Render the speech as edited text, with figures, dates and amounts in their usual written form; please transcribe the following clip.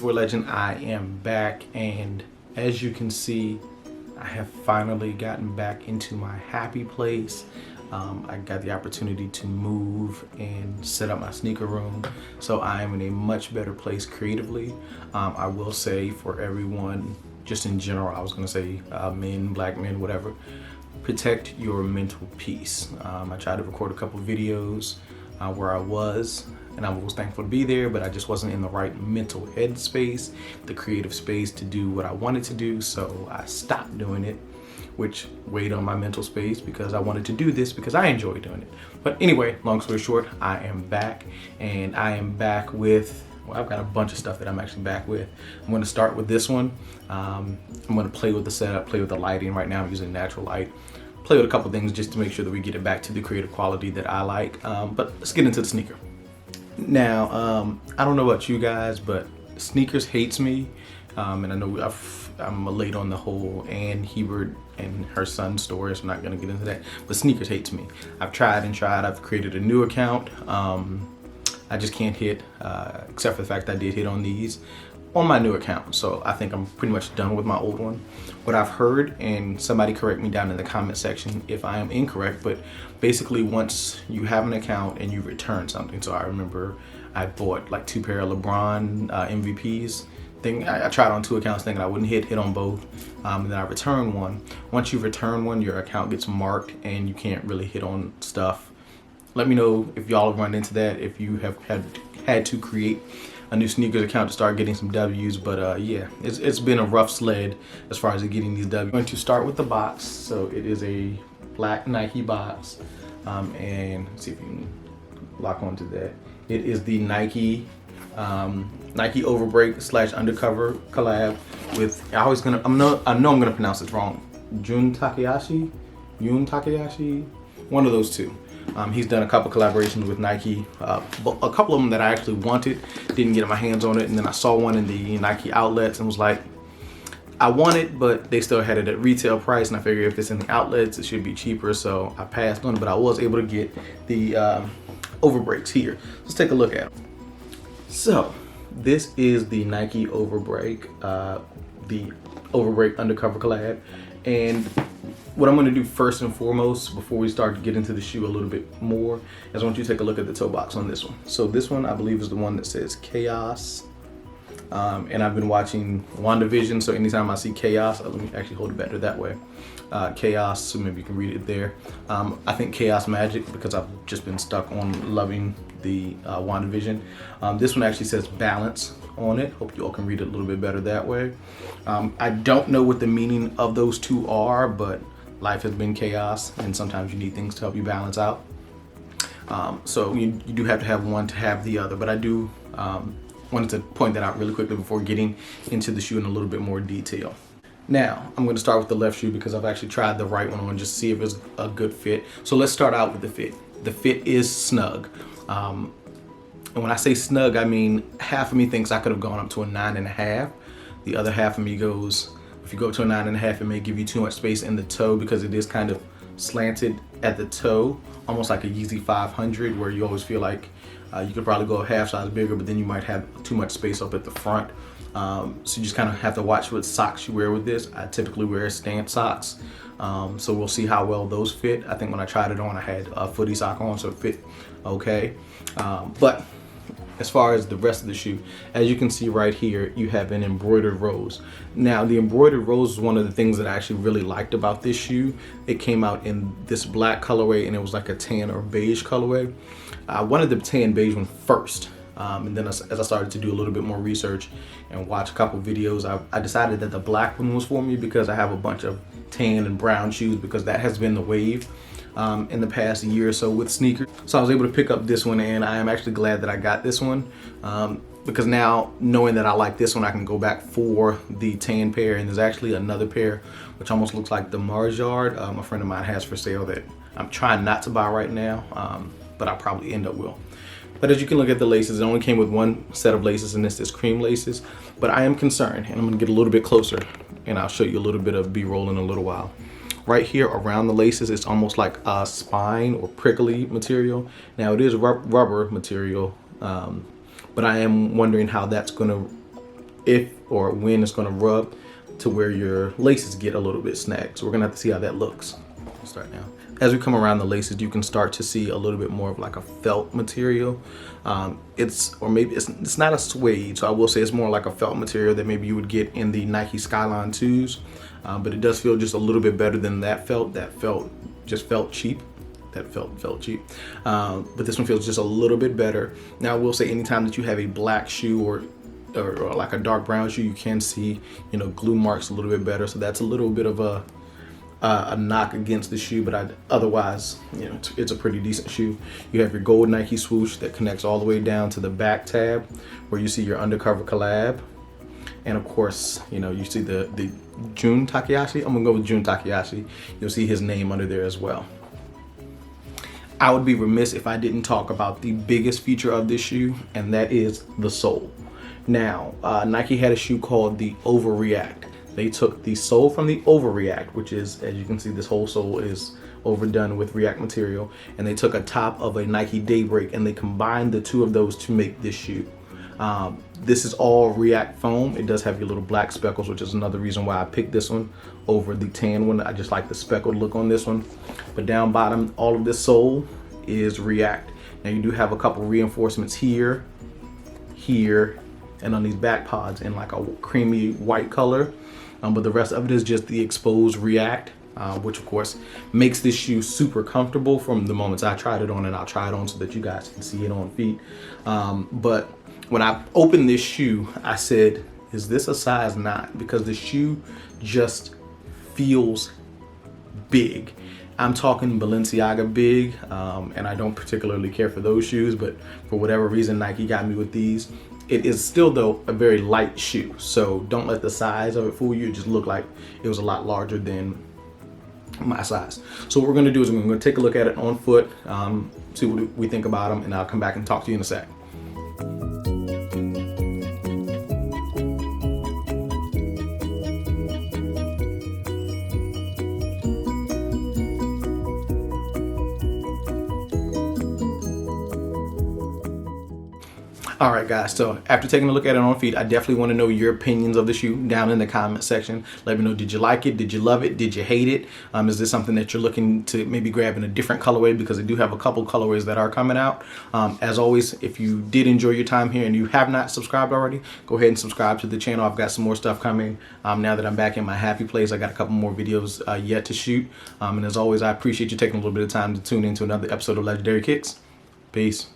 Boy Legend. I am back, and as you can see, I have finally gotten back into my happy place. I got the opportunity to move and set up my sneaker room, so I am in a much better place creatively. I will say for everyone, just in general, I was going to say men, black men, whatever, protect your mental peace. I tried to record a couple videos where I was, and I was thankful to be there, but I just wasn't in the right mental head space, the creative space to do what I wanted to do, so I stopped doing it, which weighed on my mental space because I wanted to do this because I enjoy doing it. But anyway, long story short, I am back, and I am back with, well, I've got a bunch of stuff that I'm actually back with. I'm going to start with this one. I'm going to play with the setup, play with the lighting. Right now I'm using natural light. Play with a couple things just to make sure that we get it back to the creative quality that I like. But let's get into the sneaker. Now, I don't know about you guys, but sneakers hates me. And I know I'm late on the whole Ann Hebert and her son story, so I'm not going to get into that. But sneakers hates me. I've tried and tried. I've created a new account. I just can't hit, except for the fact that I did hit on these on my new account. So I think I'm pretty much done with my old one. What I've heard, and somebody correct me down in the comment section if I am incorrect, but basically once you have an account and you return something. So I remember I bought like 2 pair of LeBron MVPs. I tried on 2 accounts thinking I wouldn't hit on both, and then I returned one. Once you return one, your account gets marked and you can't really hit on stuff. Let me know if y'all have run into that, if you have had to create a new sneakers account to start getting some W's. But yeah, it's been a rough sled as far as getting these W's. I'm going to start with the box. So it is a black Nike box, and let's see if you can lock onto that. It is the Nike Overbreak / Undercover collab with, I know I'm gonna pronounce this wrong, Jun Takahashi, one of those two. He's done a couple collaborations with Nike, a couple of them that I actually wanted, didn't get my hands on it, and then I saw one in the Nike outlets and was like, I want it, but they still had it at retail price, and I figured if it's in the outlets, it should be cheaper, so I passed on it, but I was able to get the Overbreaks here. Let's take a look at them. So, this is the Nike Overbreak, the Overbreak Undercover collab, and what I'm going to do first and foremost, before we start to get into the shoe a little bit more, is I want you to take a look at the toe box on this one. So this one, I believe, is the one that says Chaos. And I've been watching WandaVision, so anytime I see Chaos, let me actually hold it better that way. Chaos, so maybe you can read it there. I think Chaos Magic, because I've just been stuck on loving the WandaVision. This one actually says Balance on it. Hope you all can read it a little bit better that way. I don't know what the meaning of those two are, but life has been chaos, and sometimes you need things to help you balance out. So you do have to have one to have the other, but I do wanted to point that out really quickly before getting into the shoe in a little bit more detail. Now, I'm going to start with the left shoe because I've actually tried the right one on just to see if it's a good fit. So let's start out with the fit. The fit is snug. And when I say snug, I mean half of me thinks I could have gone up to a 9.5. The other half of me goes, if you go up to a 9.5, it may give you too much space in the toe because it is kind of slanted at the toe, almost like a Yeezy 500, where you always feel like you could probably go a half size bigger, but then you might have too much space up at the front. So you just kind of have to watch what socks you wear with this. I typically wear stance socks, so we'll see how well those fit. I think when I tried it on, I had a footy sock on, so it fit okay. But as far as the rest of the shoe, as you can see right here, you have an embroidered rose. Now, the embroidered rose is one of the things that I actually really liked about this shoe. It came out in this black colorway, and it was like a tan or beige colorway. I wanted the tan beige one first, and then as I started to do a little bit more research and watch a couple videos, I decided that the black one was for me because I have a bunch of tan and brown shoes, because that has been the wave in the past year or so with sneakers. So I was able to pick up this one, and I am actually glad that I got this one, because now knowing that I like this one, I can go back for the tan pair, and there's actually another pair which almost looks like the Marjard a friend of mine has for sale that I'm trying not to buy right now, but I probably end up will. But as you can look at the laces, it only came with one set of laces, and this is cream laces. But I am concerned, and I'm gonna get a little bit closer, and I'll show you a little bit of B-roll in a little while. Right here around the laces, it's almost like a spine or prickly material. Now it is rubber material, but I am wondering how that's gonna if or when it's going to rub to where your laces get a little bit snagged. So we're gonna have to see how that looks. Let's start now. As we come around the laces, you can start to see a little bit more of like a felt material. It's not a suede, so I will say it's more like a felt material that maybe you would get in the Nike Skyline 2s, but it does feel just a little bit better than that felt. That felt just felt cheap. That felt cheap, but this one feels just a little bit better. Now I will say, anytime that you have a black shoe or like a dark brown shoe, you can see, you know, glue marks a little bit better. So that's a little bit of a knock against the shoe, but otherwise, you know, it's a pretty decent shoe. You have your gold Nike swoosh that connects all the way down to the back tab where you see your Undercover collab. And of course, you know, you see the Jun Takahashi. I'm gonna go with Jun Takahashi. You'll see his name under there as well. I would be remiss if I didn't talk about the biggest feature of this shoe, and that is the sole. Now, Nike had a shoe called the Overreact. They took the sole from the Overreact, which is, as you can see, this whole sole is overdone with React material, and they took a top of a Nike Daybreak and they combined the two of those to make this shoe. This is all React foam. It does have your little black speckles, which is another reason why I picked this one over the tan one. I just like the speckled look on this one. But down bottom, all of this sole is React. Now you do have a couple reinforcements here, and on these back pods in like a creamy white color. But the rest of it is just the exposed React, which of course makes this shoe super comfortable from the moments I tried it on, and I'll try it on so that you guys can see it on feet. But when I opened this shoe, I said, is this a size 9? Because the shoe just feels big. I'm talking Balenciaga big, and I don't particularly care for those shoes, but for whatever reason, Nike got me with these. It is still, though, a very light shoe, so don't let the size of it fool you. It just looked like it was a lot larger than my size. So what we're gonna do is we're gonna take a look at it on foot, see what we think about them, and I'll come back and talk to you in a sec. All right, guys, so after taking a look at it on feet, I definitely want to know your opinions of the shoe down in the comment section. Let me know, did you like it? Did you love it? Did you hate it? Is this something that you're looking to maybe grab in a different colorway? Because I do have a couple colorways that are coming out. As always, if you did enjoy your time here and you have not subscribed already, go ahead and subscribe to the channel. I've got some more stuff coming. Now that I'm back in my happy place, I got a couple more videos yet to shoot. And as always, I appreciate you taking a little bit of time to tune into another episode of Legendary Kicks. Peace.